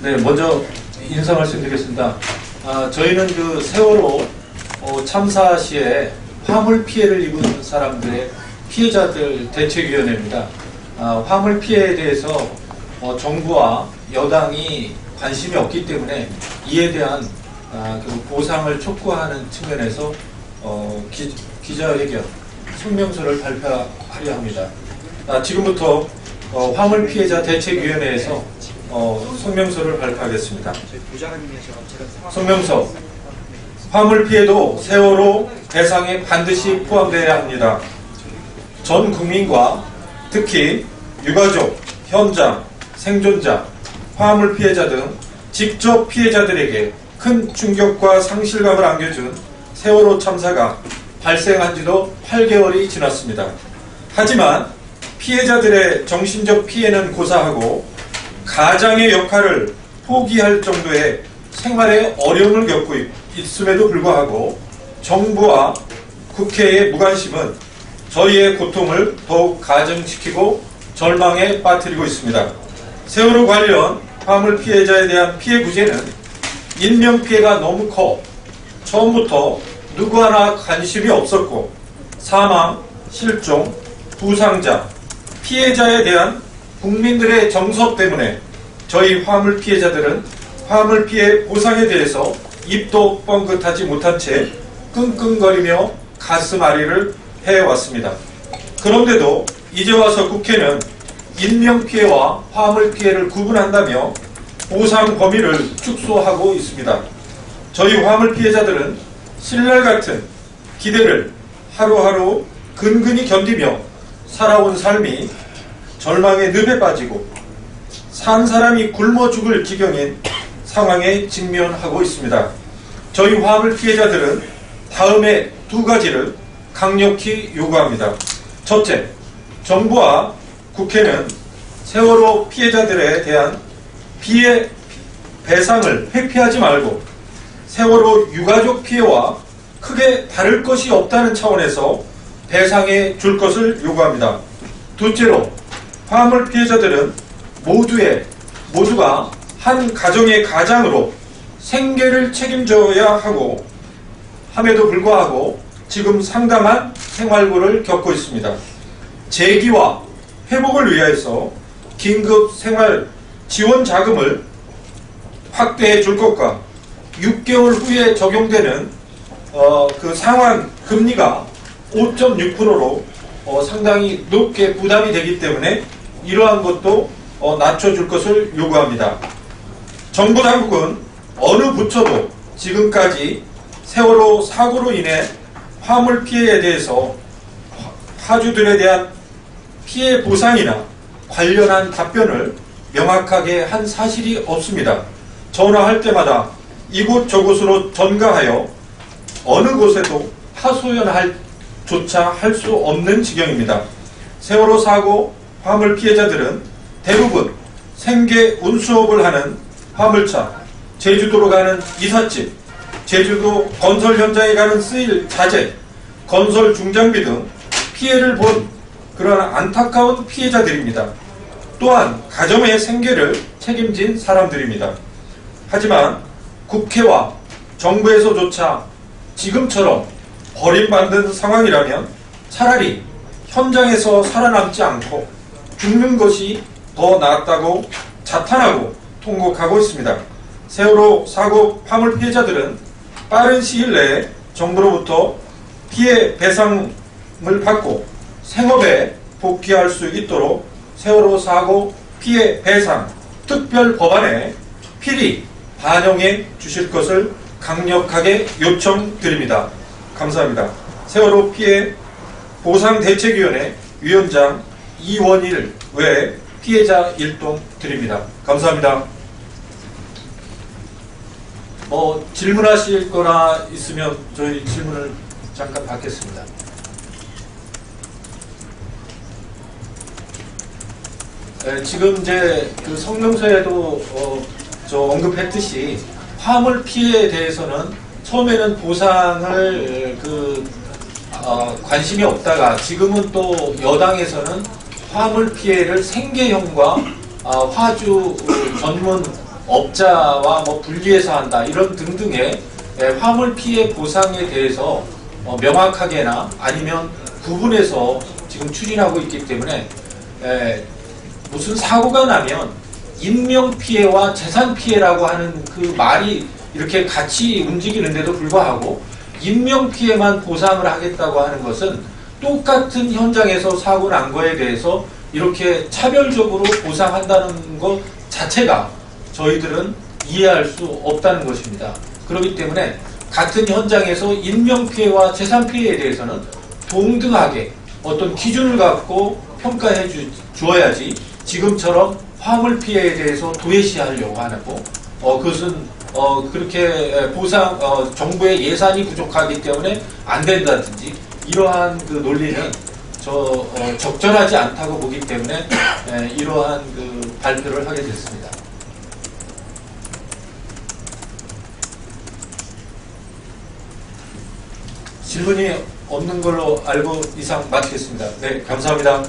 네, 먼저 인사 말씀드리겠습니다. 저희는 그 세월호 참사 시에 화물 피해를 입은 사람들의 피해자들 대책위원회입니다. 화물 피해에 대해서 정부와 여당이 관심이 없기 때문에 이에 대한 그 보상을 촉구하는 측면에서 기자회견, 성명서를 발표하려 합니다. 지금부터 화물 피해자 대책위원회에서 성명서를 발표하겠습니다. 성명서. 화물 피해도 세월호 배상에 반드시 포함되어야 합니다. 전 국민과 특히 유가족, 현장, 생존자, 화물 피해자 등 직접 피해자들에게 큰 충격과 상실감을 안겨준 세월호 참사가 발생한 지도 8개월이 지났습니다. 하지만 피해자들의 정신적 피해는 고사하고 가장의 역할을 포기할 정도의 생활에 어려움을 겪고 있음에도 불구하고 정부와 국회의 무관심은 저희의 고통을 더욱 가중시키고 절망에 빠뜨리고 있습니다. 세월호 관련 화물 피해자에 대한 피해 구제는 인명피해가 너무 커 처음부터 누구 하나 관심이 없었고 사망, 실종, 부상자, 피해자에 대한 국민들의 정서 때문에 저희 화물 피해자들은 화물 피해 보상에 대해서 입도 뻥긋하지 못한 채 끙끙거리며 가슴앓이를 해왔습니다. 그런데도 이제 와서 국회는 인명피해와 화물 피해를 구분한다며 보상 범위를 축소하고 있습니다. 저희 화물 피해자들은 신랄 같은 기대를 하루하루 근근히 견디며 살아온 삶이 절망의 늪에 빠지고 산 사람이 굶어 죽을 지경인 상황에 직면하고 있습니다. 저희 화물 피해자들은 다음에 두 가지를 강력히 요구합니다. 첫째, 정부와 국회는 세월호 피해자들에 대한 피해 배상을 회피하지 말고 세월호 유가족 피해와 크게 다를 것이 없다는 차원에서 배상해 줄 것을 요구합니다. 둘째로, 화물 피해자들은 모두가 한 가정의 가장으로 생계를 책임져야 하고 함에도 불구하고 지금 상당한 생활고를 겪고 있습니다. 재기와 회복을 위해서 긴급 생활 지원 자금을 확대해 줄 것과 6개월 후에 적용되는 그 상환 금리가 5.6%로 상당히 높게 부담이 되기 때문에 이러한 것도 낮춰줄 것을 요구합니다. 정부 당국은 어느 부처도 지금까지 세월호 사고로 인해 화물 피해에 대해서 화주들에 대한 피해 보상이나 관련한 답변을 명확하게 한 사실이 없습니다. 전화할 때마다 이곳 저곳으로 전가하여 어느 곳에도 하소연할 조차 할 수 없는 지경입니다. 세월호 사고 화물 피해자들은 대부분 생계 운수업을 하는 화물차, 제주도로 가는 이삿짐, 제주도 건설 현장에 가는 쓰일 자재, 건설 중장비 등 피해를 본 그런 안타까운 피해자들입니다. 또한 가정의 생계를 책임진 사람들입니다. 하지만 국회와 정부에서조차 지금처럼 버림받는 상황이라면 차라리 현장에서 살아남지 않고 죽는 것이 더 낫다고 자탄하고 통곡하고 있습니다. 세월호 사고 화물 피해자들은 빠른 시일 내에 정부로부터 피해 배상을 받고 생업에 복귀할 수 있도록 세월호 사고 피해 배상 특별 법안에 필히 반영해 주실 것을 강력하게 요청드립니다. 감사합니다. 세월호 피해 보상대책위원회 위원장 이원일 외 피해자 일동 드립니다. 감사합니다. 질문하실 거나 있으면 저희 질문을 잠깐 받겠습니다. 네, 지금 이제 그 성명서에도 언급했듯이 화물 피해에 대해서는 처음에는 보상을 관심이 없다가 지금은 또 여당에서는 화물 피해를 생계형과 화주 전문 업자와 뭐 분리해서 한다 이런 등등의 화물 피해 보상에 대해서 명확하게나 아니면 구분해서 지금 추진하고 있기 때문에 무슨 사고가 나면 인명 피해와 재산 피해라고 하는 그 말이 이렇게 같이 움직이는데도 불구하고 인명 피해만 보상을 하겠다고 하는 것은 똑같은 현장에서 사고 난 거에 대해서 이렇게 차별적으로 보상한다는 것 자체가 저희들은 이해할 수 없다는 것입니다. 그렇기 때문에 같은 현장에서 인명 피해와 재산 피해에 대해서는 동등하게 어떤 기준을 갖고 평가해 주어야지 지금처럼 화물 피해에 대해서 도외시하려고 하는 그것은 그렇게 보상 정부의 예산이 부족하기 때문에 안 된다든지 이러한 그 논리는 적절하지 않다고 보기 때문에 이러한 그 발표를 하게 됐습니다. 질문이 없는 걸로 알고 이상 마치겠습니다. 네, 감사합니다.